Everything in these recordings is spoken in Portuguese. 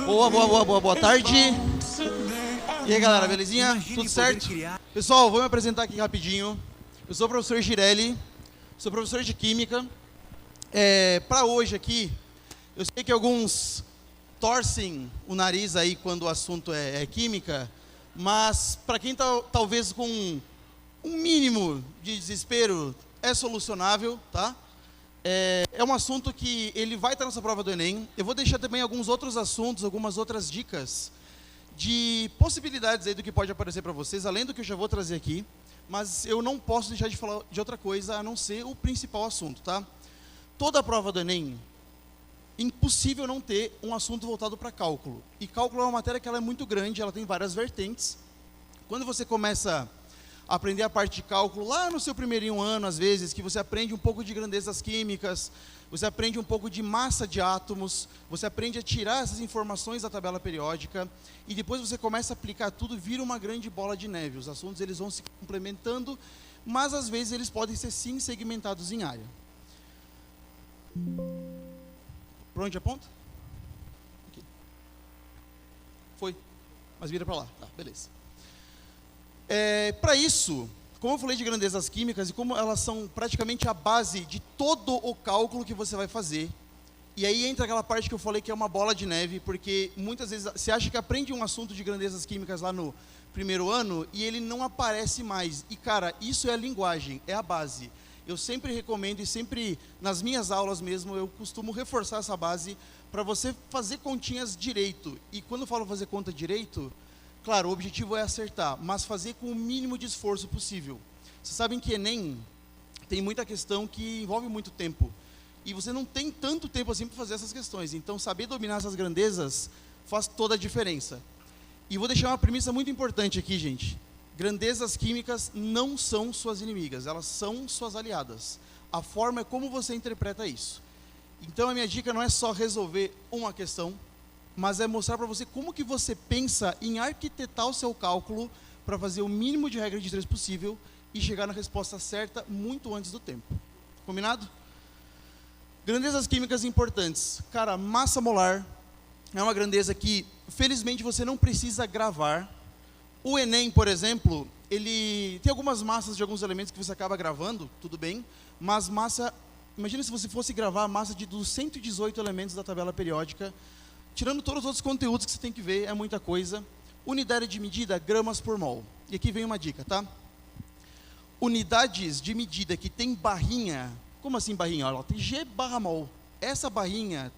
Boa tarde. E aí, galera, belezinha? Tudo certo? Pessoal, vou me apresentar aqui rapidinho. Eu sou o professor Girelli, sou professor de Química. Para hoje aqui, eu sei que alguns torcem o nariz aí quando o assunto é Química, mas para quem talvez com um mínimo de desespero, é solucionável, tá? É um assunto que ele vai estar nessa prova do Enem. Eu vou deixar também alguns outros assuntos, algumas outras dicas de possibilidades aí do que pode aparecer para vocês, além do que eu já vou trazer aqui, mas eu não posso deixar de falar de outra coisa a não ser o principal assunto, tá? Toda a prova do Enem, impossível não ter um assunto voltado para cálculo. E cálculo é uma matéria que ela é muito grande, ela tem várias vertentes. Quando você começa a aprender a parte de cálculo, lá no seu primeirinho ano, às vezes, que você aprende um pouco de grandezas químicas, você aprende um pouco de massa de átomos, você aprende a tirar essas informações da tabela periódica, e depois você começa a aplicar tudo, vira uma grande bola de neve. Os assuntos eles vão se complementando, mas às vezes eles podem ser sim segmentados em área. Para onde aponta? Aqui. Foi, mas vira para lá, tá, beleza. Para isso, como eu falei de grandezas químicas e como elas são praticamente a base de todo o cálculo que você vai fazer, e aí entra aquela parte que eu falei que é uma bola de neve, porque muitas vezes você acha que aprende um assunto de grandezas químicas lá no primeiro ano e ele não aparece mais. E cara, isso é a linguagem, é a base. Eu sempre recomendo e sempre nas minhas aulas mesmo eu costumo reforçar essa base para você fazer continhas direito. E quando eu falo fazer conta direito, claro, o objetivo é acertar, mas fazer com o mínimo de esforço possível. Vocês sabem que Enem tem muita questão que envolve muito tempo. E você não tem tanto tempo assim para fazer essas questões. Então, saber dominar essas grandezas faz toda a diferença. E vou deixar uma premissa muito importante aqui, gente. Grandezas químicas não são suas inimigas, elas são suas aliadas. A forma é como você interpreta isso. Então, a minha dica não é só resolver uma questão, mas é mostrar para você como que você pensa em arquitetar o seu cálculo para fazer o mínimo de regra de 3 possível e chegar na resposta certa muito antes do tempo. Combinado? Grandezas químicas importantes. Cara, massa molar é uma grandeza que, felizmente, você não precisa gravar. O Enem, por exemplo, ele tem algumas massas de alguns elementos que você acaba gravando, tudo bem, mas massa, imagina se você fosse gravar a massa dos 118 elementos da tabela periódica, tirando todos os outros conteúdos que você tem que ver, é muita coisa. Unidade de medida, gramas por mol. E aqui vem uma dica, tá? Unidades de medida que tem barrinha, como assim barrinha? Ela tem G/mol. Essa barrinha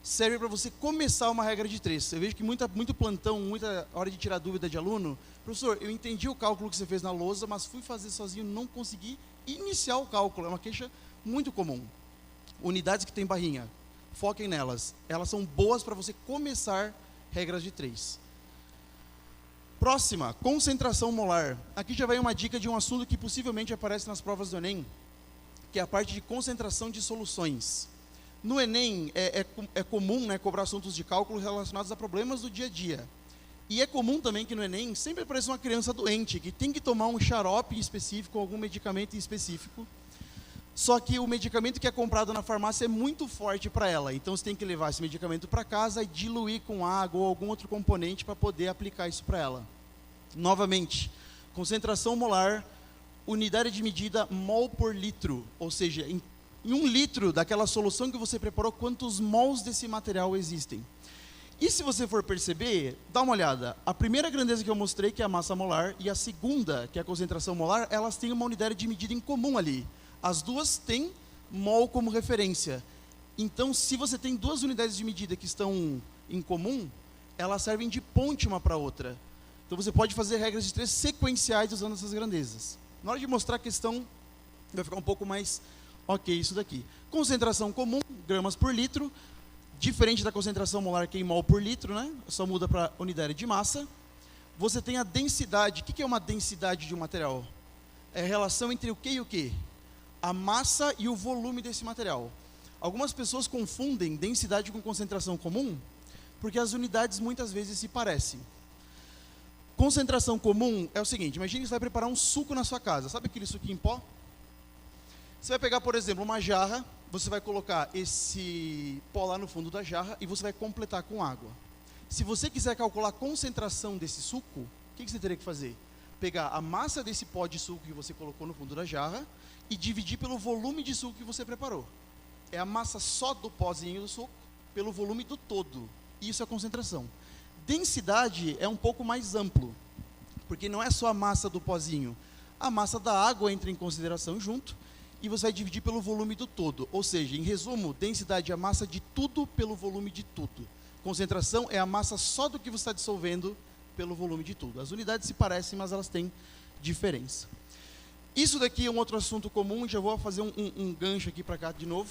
serve para você começar uma regra de 3. Eu vejo que muito plantão, muita hora de tirar dúvida de aluno. Professor, eu entendi o cálculo que você fez na lousa, mas fui fazer sozinho, não consegui iniciar o cálculo. É uma queixa muito comum. Unidades que tem barrinha, foquem nelas. Elas são boas para você começar regras de 3. Próxima, concentração molar. Aqui já vai uma dica de um assunto que possivelmente aparece nas provas do Enem, que é a parte de concentração de soluções. No Enem é comum, né, cobrar assuntos de cálculo relacionados a problemas do dia a dia. E é comum também que no Enem sempre apareça uma criança doente, que tem que tomar um xarope específico, algum medicamento específico. Só que o medicamento que é comprado na farmácia é muito forte para ela. Então você tem que levar esse medicamento para casa e diluir com água ou algum outro componente para poder aplicar isso para ela. Novamente, concentração molar, unidade de medida mol por litro. Ou seja, em 1 litro daquela solução que você preparou, quantos mols desse material existem. E se você for perceber, dá uma olhada. A primeira grandeza que eu mostrei, que é a massa molar, e a segunda, que é a concentração molar, elas têm uma unidade de medida em comum ali. As duas têm mol como referência. Então, se você tem duas unidades de medida que estão em comum, elas servem de ponte uma para a outra. Então, você pode fazer regras de 3 sequenciais usando essas grandezas. Na hora de mostrar a questão, vai ficar um pouco mais ok isso daqui. Concentração comum, gramas por litro. Diferente da concentração molar, que é em mol por litro, né? Só muda para unidade de massa. Você tem a densidade. O que é uma densidade de um material? É a relação entre o que e o que? A massa e o volume desse material. Algumas pessoas confundem densidade com concentração comum, porque as unidades muitas vezes se parecem. Concentração comum é o seguinte, imagine que você vai preparar um suco na sua casa. Sabe aquele suquinho em pó? Você vai pegar, por exemplo, uma jarra, você vai colocar esse pó lá no fundo da jarra e você vai completar com água. Se você quiser calcular a concentração desse suco, o que você teria que fazer? Pegar a massa desse pó de suco que você colocou no fundo da jarra e dividir pelo volume de suco que você preparou. É a massa só do pozinho do suco pelo volume do todo. Isso é a concentração. Densidade é um pouco mais amplo, porque não é só a massa do pozinho. A massa da água entra em consideração junto e você vai dividir pelo volume do todo. Ou seja, em resumo, densidade é a massa de tudo pelo volume de tudo. Concentração é a massa só do que você está dissolvendo pelo volume de tudo. As unidades se parecem, mas elas têm diferença. Isso daqui é um outro assunto comum, já vou fazer um gancho aqui para cá de novo.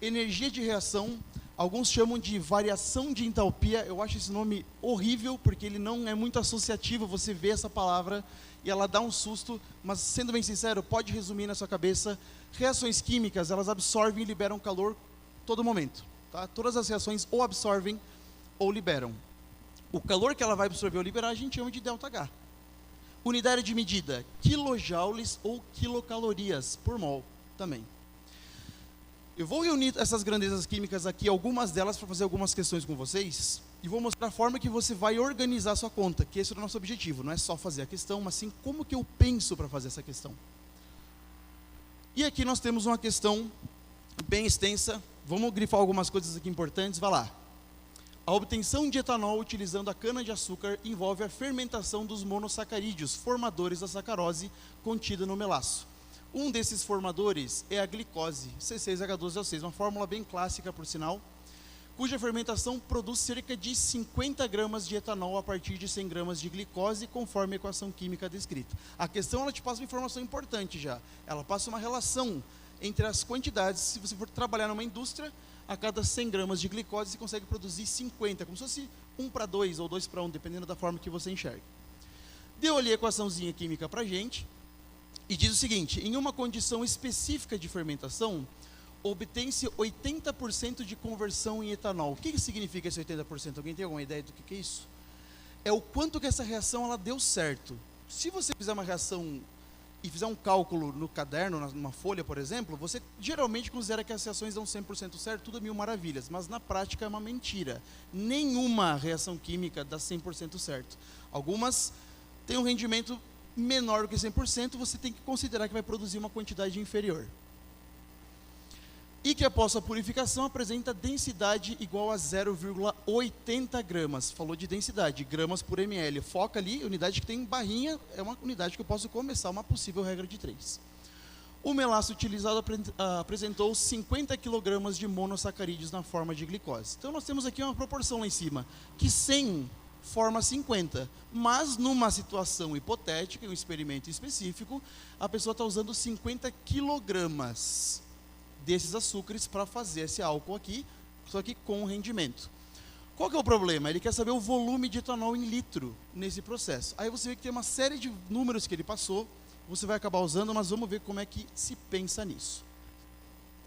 Energia de reação, alguns chamam de variação de entalpia. Eu acho esse nome horrível, porque ele não é muito associativo, você vê essa palavra e ela dá um susto, mas sendo bem sincero, pode resumir na sua cabeça, reações químicas, elas absorvem e liberam calor todo momento. Tá? Todas as reações ou absorvem ou liberam. O calor que ela vai absorver ou liberar, a gente chama de ΔH. Unidade de medida, quilojoules ou quilocalorias por mol também. Eu vou reunir essas grandezas químicas aqui, algumas delas, para fazer algumas questões com vocês, e vou mostrar a forma que você vai organizar a sua conta, que esse é o nosso objetivo, não é só fazer a questão, mas sim como que eu penso para fazer essa questão. E aqui nós temos uma questão bem extensa, vamos grifar algumas coisas aqui importantes, vai lá. A obtenção de etanol utilizando a cana-de-açúcar envolve a fermentação dos monossacarídeos, formadores da sacarose contida no melaço. Um desses formadores é a glicose, C6H12O6, uma fórmula bem clássica, por sinal, cuja fermentação produz cerca de 50 gramas de etanol a partir de 100 gramas de glicose, conforme a equação química descrita. A questão, ela te passa uma informação importante já. Ela passa uma relação entre as quantidades. Se você for trabalhar numa indústria, a cada 100 gramas de glicose, você consegue produzir 50, como se fosse 1 para 2 ou 2 para 1, dependendo da forma que você enxerga. Deu ali a equaçãozinha química para a gente, e diz o seguinte: em uma condição específica de fermentação, obtém-se 80% de conversão em etanol. O que significa esse 80%? Alguém tem alguma ideia do que é isso? É o quanto que essa reação ela deu certo. Se você fizer uma reação e fizer um cálculo no caderno, numa folha, por exemplo, você geralmente considera que as reações dão 100% certo, tudo é mil maravilhas, mas na prática é uma mentira. Nenhuma reação química dá 100% certo. Algumas têm um rendimento menor do que 100%, você tem que considerar que vai produzir uma quantidade inferior. E que após a purificação apresenta densidade igual a 0,80 gramas. Falou de densidade, gramas por ml. Foca ali, unidade que tem barrinha, é uma unidade que eu posso começar uma possível regra de 3. O melaço utilizado apresentou 50 kg de monossacarídeos na forma de glicose. Então nós temos aqui uma proporção lá em cima, que 100 forma 50, mas numa situação hipotética, em um experimento específico, a pessoa está usando 50 quilogramas desses açúcares para fazer esse álcool aqui, só que com rendimento. Qual que é o problema? Ele quer saber o volume de etanol em litro nesse processo. Aí você vê que tem uma série de números que ele passou, você vai acabar usando, mas vamos ver como é que se pensa nisso.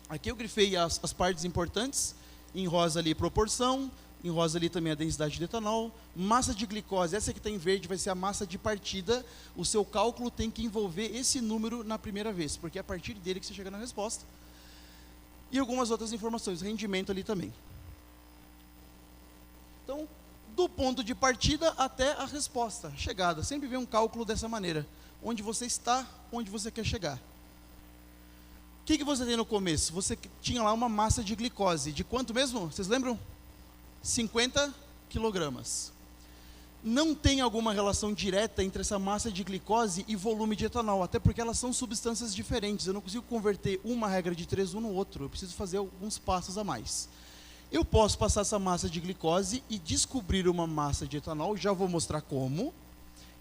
Aqui eu grifei as partes importantes, em rosa ali proporção, em rosa ali também a densidade de etanol, massa de glicose, essa que está em verde vai ser a massa de partida, o seu cálculo tem que envolver esse número na primeira vez, porque é a partir dele que você chega na resposta. E algumas outras informações, rendimento ali também. Então, do ponto de partida até a resposta, chegada, sempre vem um cálculo dessa maneira, onde você está, onde você quer chegar. O que você tem no começo? Você tinha lá uma massa de glicose, de quanto mesmo? Vocês lembram? 50 quilogramas. Não tem alguma relação direta entre essa massa de glicose e volume de etanol, até porque elas são substâncias diferentes. Eu não consigo converter uma regra de 3 um no outro, eu preciso fazer alguns passos a mais. Eu posso passar essa massa de glicose e descobrir uma massa de etanol, já vou mostrar como,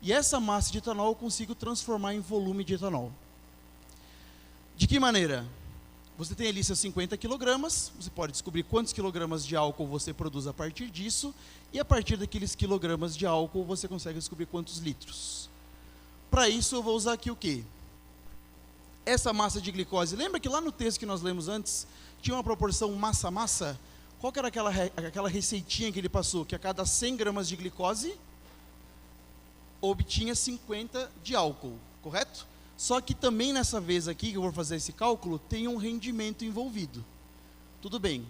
e essa massa de etanol eu consigo transformar em volume de etanol. De que maneira? Você tem ali seus 50 quilogramas, você pode descobrir quantos quilogramas de álcool você produz a partir disso, e a partir daqueles quilogramas de álcool você consegue descobrir quantos litros. Para isso eu vou usar aqui o quê? Essa massa de glicose, lembra que lá no texto que nós lemos antes, tinha uma proporção massa-massa? Qual que era aquela receitinha que ele passou? Que a cada 100 gramas de glicose, obtinha 50 de álcool, correto? Só que também nessa vez aqui, que eu vou fazer esse cálculo, tem um rendimento envolvido. Tudo bem.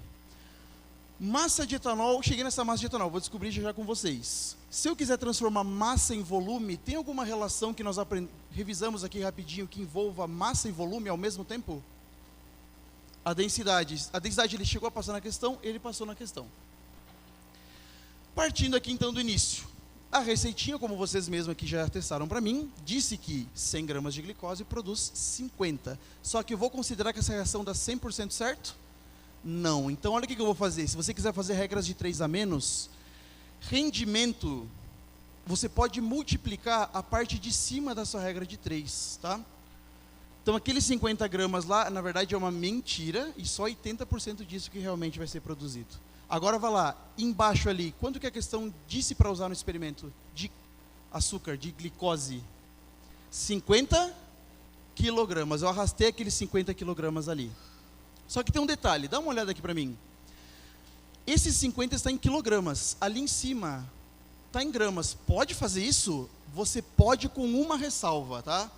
Massa de etanol, cheguei nessa massa de etanol, vou descobrir já com vocês. Se eu quiser transformar massa em volume, tem alguma relação que nós revisamos aqui rapidinho que envolva massa e volume ao mesmo tempo? A densidade ele chegou a passar na questão, ele passou na questão. Partindo aqui então do início. A receitinha, como vocês mesmos aqui já testaram para mim, disse que 100 gramas de glicose produz 50. Só que eu vou considerar que essa reação dá 100% certo? Não. Então olha o que eu vou fazer. Se você quiser fazer regras de 3 a menos, rendimento, você pode multiplicar a parte de cima da sua regra de 3, tá? Então aqueles 50 gramas lá, na verdade é uma mentira, e só 80% disso que realmente vai ser produzido. Agora vai lá, embaixo ali, quanto que a questão disse para usar no experimento de açúcar, de glicose? 50 quilogramas. Eu arrastei aqueles 50 quilogramas ali. Só que tem um detalhe, dá uma olhada aqui para mim. Esses 50 está em quilogramas, ali em cima está em gramas. Pode fazer isso? Você pode com uma ressalva, tá?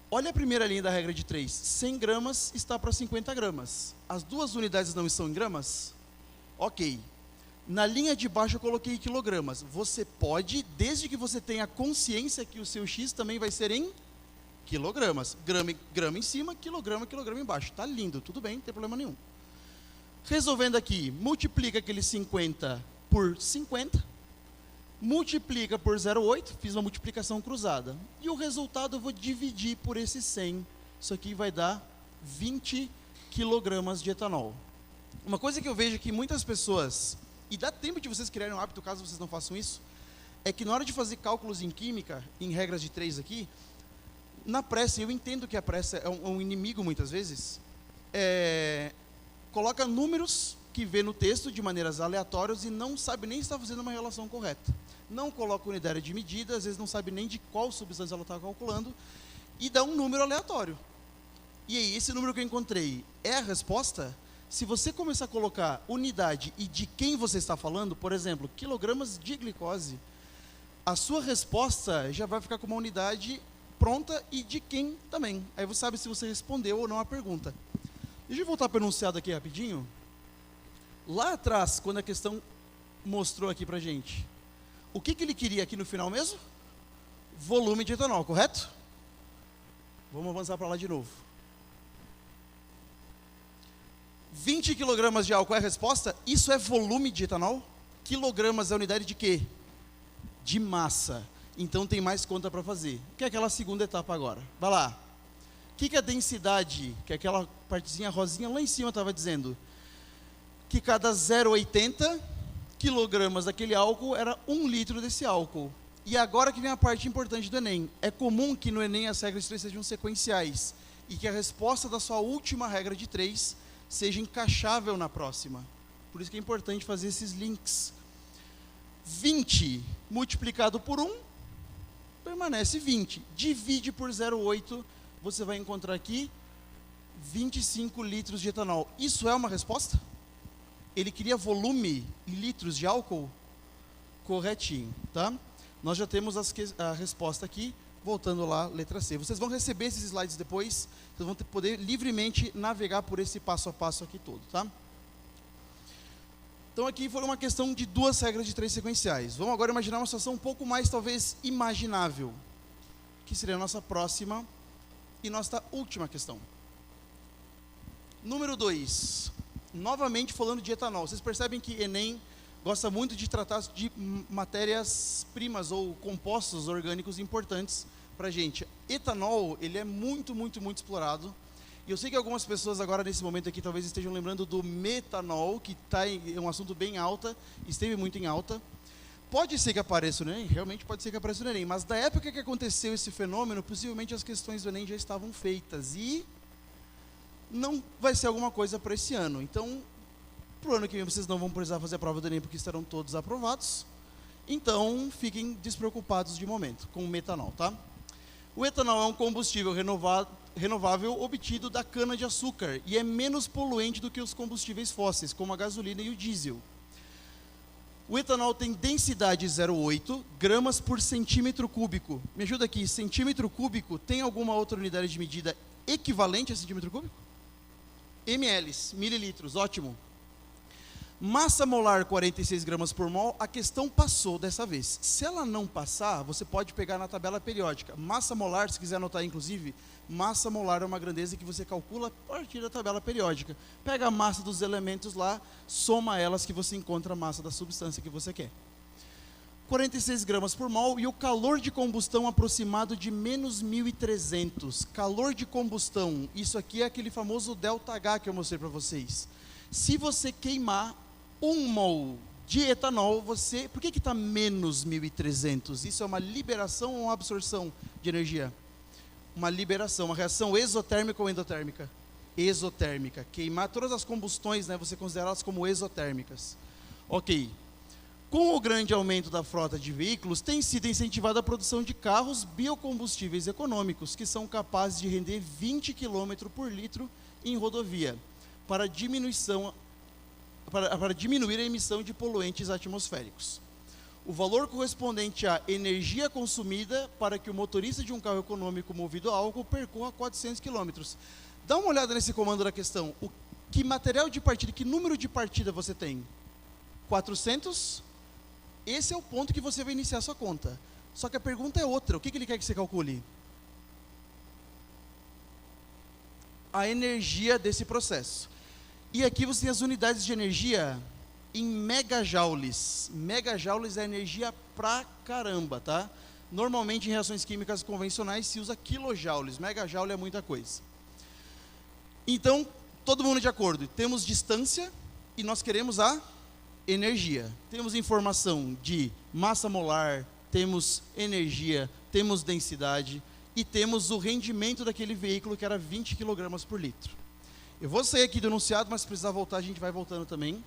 Olha a primeira linha da regra de 3. 100 gramas está para 50 gramas. As duas unidades não estão em gramas? Ok. Na linha de baixo eu coloquei quilogramas. Você pode, desde que você tenha consciência que o seu X também vai ser em quilogramas. Grama em cima, quilograma embaixo. Tá lindo, tudo bem, não tem problema nenhum. Resolvendo aqui, multiplica aquele 50 por 50. Multiplica por 0,8, fiz uma multiplicação cruzada. E o resultado eu vou dividir por esse 100. Isso aqui vai dar 20 quilogramas de etanol. Uma coisa que eu vejo que muitas pessoas, e dá tempo de vocês criarem um hábito caso vocês não façam isso, é que na hora de fazer cálculos em química, em regras de 3 aqui, na pressa, eu entendo que a pressa é um inimigo muitas vezes, coloca números que vê no texto de maneiras aleatórias e não sabe nem se está fazendo uma relação correta. Não coloca unidade de medida, às vezes não sabe nem de qual substância ela está calculando, e dá um número aleatório. E aí, esse número que eu encontrei é a resposta? Se você começar a colocar unidade e de quem você está falando, por exemplo, quilogramas de glicose, a sua resposta já vai ficar com uma unidade pronta e de quem também. Aí você sabe se você respondeu ou não a pergunta. Deixa eu voltar para o enunciado aqui rapidinho. Lá atrás, quando a questão mostrou aqui para a gente, o que ele queria aqui no final mesmo? Volume de etanol, correto? Vamos avançar para lá de novo. 20 quilogramas de álcool é a resposta? Isso é volume de etanol? Quilogramas é a unidade de quê? De massa. Então tem mais conta para fazer. Que é aquela segunda etapa agora. Vai lá. O que é a densidade? Que é aquela partezinha rosinha lá em cima estava dizendo. Que cada 0,80 quilogramas daquele álcool era 1 litro desse álcool. E agora que vem a parte importante do Enem. É comum que no Enem as regras de 3 sejam sequenciais. E que a resposta da sua última regra de 3 seja encaixável na próxima. Por isso que é importante fazer esses links. 20 multiplicado por 1, permanece 20. Divide por 0,8, você vai encontrar aqui 25 litros de etanol. Isso é uma resposta? Ele queria volume em litros de álcool? Corretinho, tá? Nós já temos a resposta aqui. Voltando lá, letra C. Vocês vão receber esses slides depois, vocês vão poder livremente navegar por esse passo a passo aqui todo, tá? Então aqui foi uma questão de 2 regras de 3 sequenciais. Vamos agora imaginar uma situação um pouco mais, talvez, imaginável, que seria a nossa próxima e nossa última questão. Número 2. Novamente falando de etanol. Vocês percebem que Enem gosta muito de tratar de matérias-primas ou compostos orgânicos importantes para a gente. Etanol, ele é muito explorado. E eu sei que algumas pessoas agora, nesse momento aqui, talvez estejam lembrando do metanol, que é um assunto bem alta, esteve muito em alta. Pode ser que apareça no Enem, realmente pode ser que apareça no Enem, mas da época que aconteceu esse fenômeno, possivelmente as questões do Enem já estavam feitas. E não vai ser alguma coisa para esse ano. Então, para o ano que vem vocês não vão precisar fazer a prova do Enem porque estarão todos aprovados. Então, fiquem despreocupados de momento com o metanol, tá? O etanol é um combustível renovável obtido da cana-de-açúcar e é menos poluente do que os combustíveis fósseis, como a gasolina e o diesel. O etanol tem densidade 0,8 gramas por centímetro cúbico. Me ajuda aqui, centímetro cúbico, tem alguma outra unidade de medida equivalente a centímetro cúbico? ml, mililitros, ótimo. Massa molar 46 gramas por mol, a questão passou dessa vez. Se ela não passar, você pode pegar na tabela periódica. Massa molar, se quiser anotar inclusive, massa molar é uma grandeza que você calcula a partir da tabela periódica. Pega a massa dos elementos lá, soma elas que você encontra a massa da substância que você quer. 46 gramas por mol e o calor de combustão aproximado de menos 1.300. Calor de combustão, isso aqui é aquele famoso ΔH que eu mostrei para vocês. Se você queimar 1 mol de etanol, por que está menos 1.300? Isso é uma liberação ou uma absorção de energia? Uma liberação, uma reação exotérmica ou endotérmica? Exotérmica. Queimar todas as combustões, né, você considera elas como exotérmicas. Ok. Com o grande aumento da frota de veículos, tem sido incentivada a produção de carros biocombustíveis econômicos, que são capazes de render 20 km por litro em rodovia, para diminuir a emissão de poluentes atmosféricos. O valor correspondente à energia consumida para que o motorista de um carro econômico movido a álcool percorra 400 km. Dá uma olhada nesse comando da questão. Que material de partida, que número de partida você tem? 400? Esse é o ponto que você vai iniciar a sua conta. Só que a pergunta é outra. O que ele quer que você calcule? A energia desse processo. E aqui você tem as unidades de energia em megajoules. Megajoules é energia pra caramba, tá? Normalmente em reações químicas convencionais se usa quilojoules. Megajoule é muita coisa. Então, todo mundo de acordo. Temos distância e nós queremos a energia. Temos informação de massa molar, temos energia, temos densidade e temos o rendimento daquele veículo que era 20 kg por litro. Eu vou sair aqui do enunciado, mas se precisar voltar, a gente vai voltando também.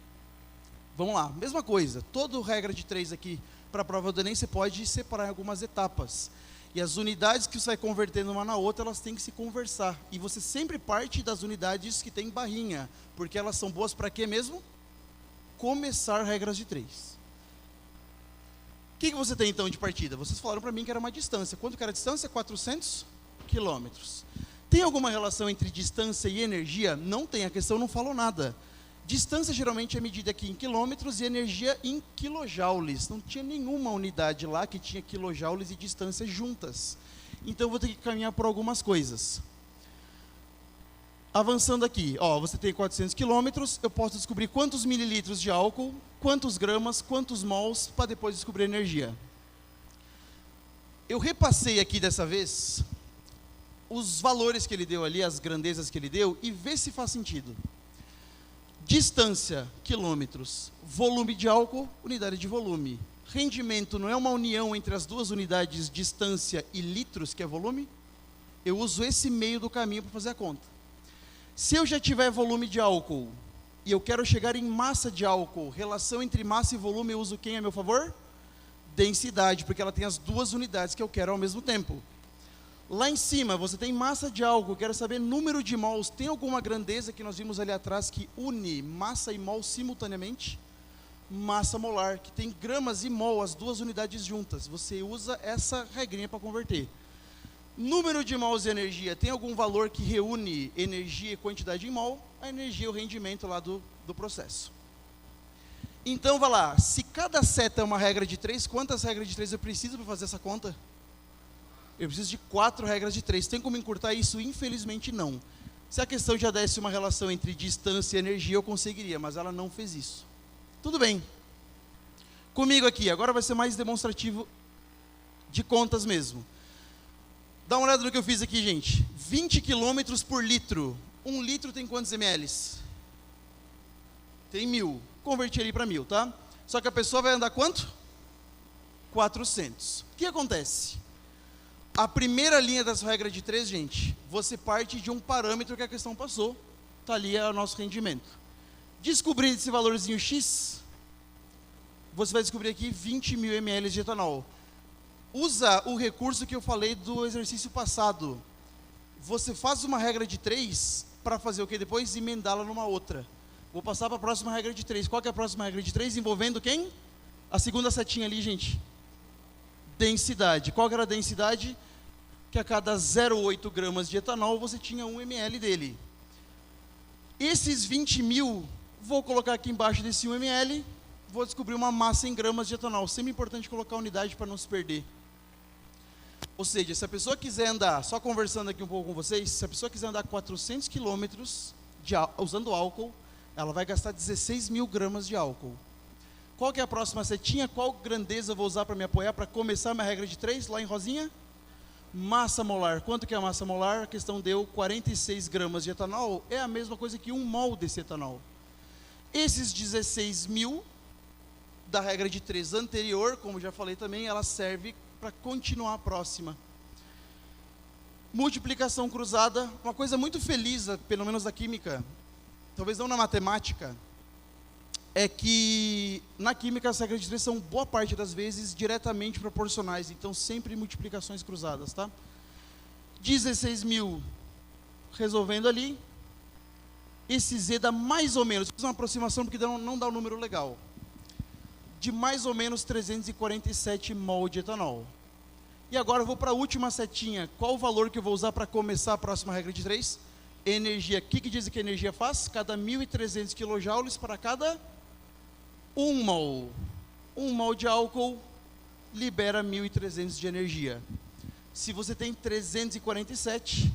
Vamos lá, mesma coisa, toda regra de 3 aqui para a prova do Enem, você pode separar em algumas etapas. E as unidades que você vai convertendo uma na outra, elas têm que se conversar. E você sempre parte das unidades que tem barrinha, porque elas são boas para quê mesmo? Começar regras de 3. O que você tem então de partida? Vocês falaram para mim que era uma distância. Quanto que era a distância? 400 quilômetros. Tem alguma relação entre distância e energia? Não tem, a questão não falou nada. Distância geralmente é medida aqui em quilômetros e energia em quilojoules. Não tinha nenhuma unidade lá que tinha quilojoules e distância juntas. Então eu vou ter que caminhar por algumas coisas. Avançando aqui, ó, você tem 400 quilômetros, eu posso descobrir quantos mililitros de álcool, quantos gramas, quantos mols, para depois descobrir a energia. Eu repassei aqui dessa vez os valores que ele deu ali, as grandezas que ele deu, e vê se faz sentido. Distância, quilômetros. Volume de álcool, unidade de volume. Rendimento não é uma união entre as duas unidades, distância e litros, que é volume? Eu uso esse meio do caminho para fazer a conta. Se eu já tiver volume de álcool, e eu quero chegar em massa de álcool, relação entre massa e volume, eu uso quem a meu favor? Densidade, porque ela tem as duas unidades que eu quero ao mesmo tempo. Lá em cima, você tem massa de álcool, quero saber número de mols. Tem alguma grandeza que nós vimos ali atrás que une massa e mol simultaneamente? Massa molar, que tem gramas e mol, as duas unidades juntas. Você usa essa regrinha para converter. Número de mols de energia, tem algum valor que reúne energia e quantidade em mol? A energia é o rendimento lá do processo. Então, vai lá, se cada seta é uma regra de 3, quantas regras de 3 eu preciso para fazer essa conta? Eu preciso de 4 regras de 3. Tem como encurtar isso? Infelizmente não. Se a questão já desse uma relação entre distância e energia, eu conseguiria, mas ela não fez isso. Tudo bem. Comigo aqui, agora vai ser mais demonstrativo de contas mesmo. Dá uma olhada no que eu fiz aqui, gente. 20 km por litro. 1 litro tem quantos ml? Tem 1000. Converti ali para 1000, tá? Só que a pessoa vai andar quanto? 400. O que acontece? A primeira linha das regras de 3, gente, você parte de um parâmetro que a questão passou. Está ali é o nosso rendimento. Descobrindo esse valorzinho X, você vai descobrir aqui 20.000 ml de etanol. Usa o recurso que eu falei do exercício passado. Você faz uma regra de 3 para fazer o que depois? Emendá-la numa outra. Vou passar para a próxima regra de 3. Qual que é a próxima regra de 3? Envolvendo quem? A segunda setinha ali, gente. Densidade. Qual que era a densidade? Que a cada 0,8 gramas de etanol você tinha 1 ml dele. Esses 20.000 Vou colocar aqui embaixo desse 1 ml, vou descobrir uma massa em gramas de etanol. Sempre importante colocar a unidade para não se perder. Ou seja, se a pessoa quiser andar, só conversando aqui um pouco com vocês, se a pessoa quiser andar 400 quilômetros usando álcool, ela vai gastar 16 mil gramas de álcool. Qual que é a próxima setinha? Qual grandeza eu vou usar para me apoiar para começar minha regra de 3, lá em rosinha? Massa molar. Quanto que é a massa molar? A questão deu 46 gramas de etanol. É a mesma coisa que 1 mol desse etanol. Esses 16 mil da regra de 3 anterior, como já falei também, ela serve para continuar a próxima. Multiplicação cruzada. Uma coisa muito feliz, pelo menos da química, talvez não na matemática, é que na química as regras de 3 são, boa parte das vezes, diretamente proporcionais. Então, sempre multiplicações cruzadas, tá? 16 mil resolvendo ali. Esse Z dá mais ou menos, fiz uma aproximação porque não dá um número legal, de mais ou menos 347 mol de etanol. E agora eu vou para a última setinha. Qual o valor que eu vou usar para começar a próxima regra de 3? Energia. O que diz que a energia faz? Cada 1.300 kJ para cada 1 mol. 1 mol de álcool libera 1.300 de energia. Se você tem 347,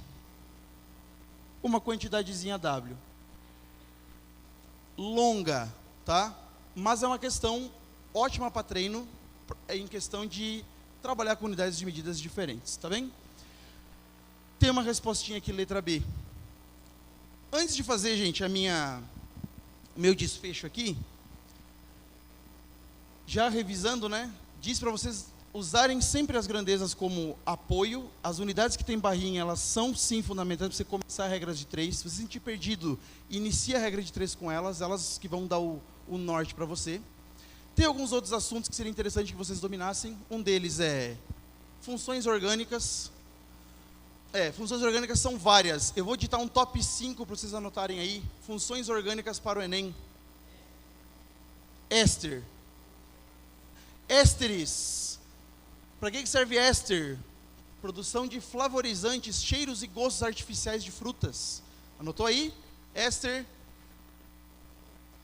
uma quantidadezinha W. Longa, tá? Mas é uma questão ótima para treino, em questão de trabalhar com unidades de medidas diferentes, tá bem? Tem uma respostinha aqui, letra B. Antes de fazer, gente, meu desfecho aqui, já revisando, né? Diz para vocês usarem sempre as grandezas como apoio. As unidades que tem barrinha, elas são sim fundamentais para você começar a regra de 3. Se você se sentir perdido, inicia a regra de 3 com elas que vão dar o norte para você. Tem alguns outros assuntos que seria interessante que vocês dominassem. Um deles é funções orgânicas. Funções orgânicas são várias. Eu vou ditar um top 5 para vocês anotarem aí. Funções orgânicas para o Enem. Éster. Ésteres. Para que serve éster? Produção de flavorizantes, cheiros e gostos artificiais de frutas. Anotou aí? Éster.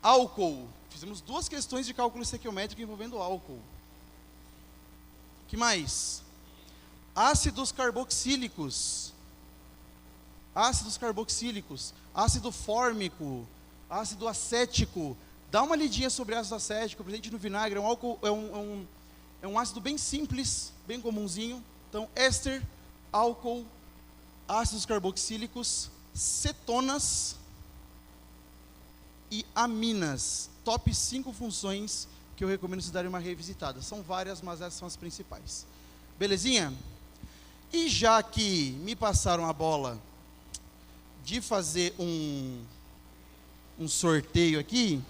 Álcool. Fizemos 2 questões de cálculo estequiométrico envolvendo álcool. O que mais? Ácidos carboxílicos. Ácidos carboxílicos. Ácido fórmico. Ácido acético. Dá uma lidinha sobre ácido acético, presente no vinagre. É um ácido bem simples, bem comumzinho. Então, éster, álcool, ácidos carboxílicos, cetonas e aminas. Top 5 funções que eu recomendo vocês darem uma revisitada. São várias, mas essas são as principais. Belezinha? E já que me passaram a bola de fazer um sorteio aqui,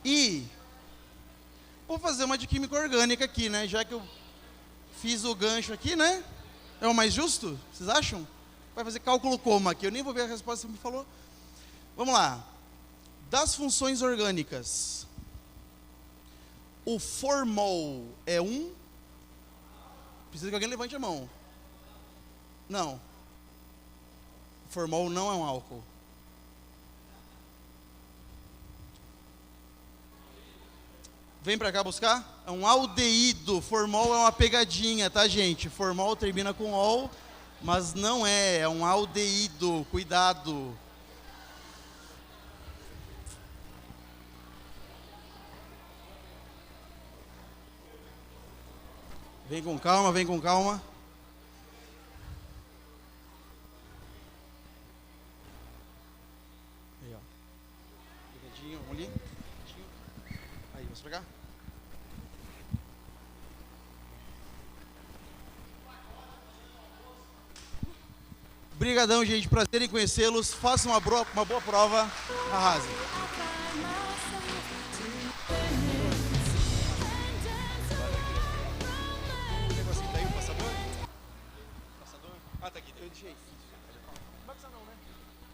e vou fazer uma de química orgânica aqui, né? Já que eu fiz o gancho aqui, né? É o mais justo? Vocês acham? Vai fazer cálculo como aqui? Eu nem vou ver a resposta que você me falou. Vamos lá. Das funções orgânicas, o formol é 1? Precisa que alguém levante a mão. Não. Formol não é um álcool. Vem pra cá buscar. É um aldeído. Formol é uma pegadinha, tá, gente? Formol termina com ol, mas não é. É um aldeído. Cuidado. Vem com calma, vem com calma. Aí, ó. Pegadinho, vamos ali. Aí, vamos pra cá. Obrigadão, gente. Prazer em conhecê-los. Façam uma boa prova. Arrasem.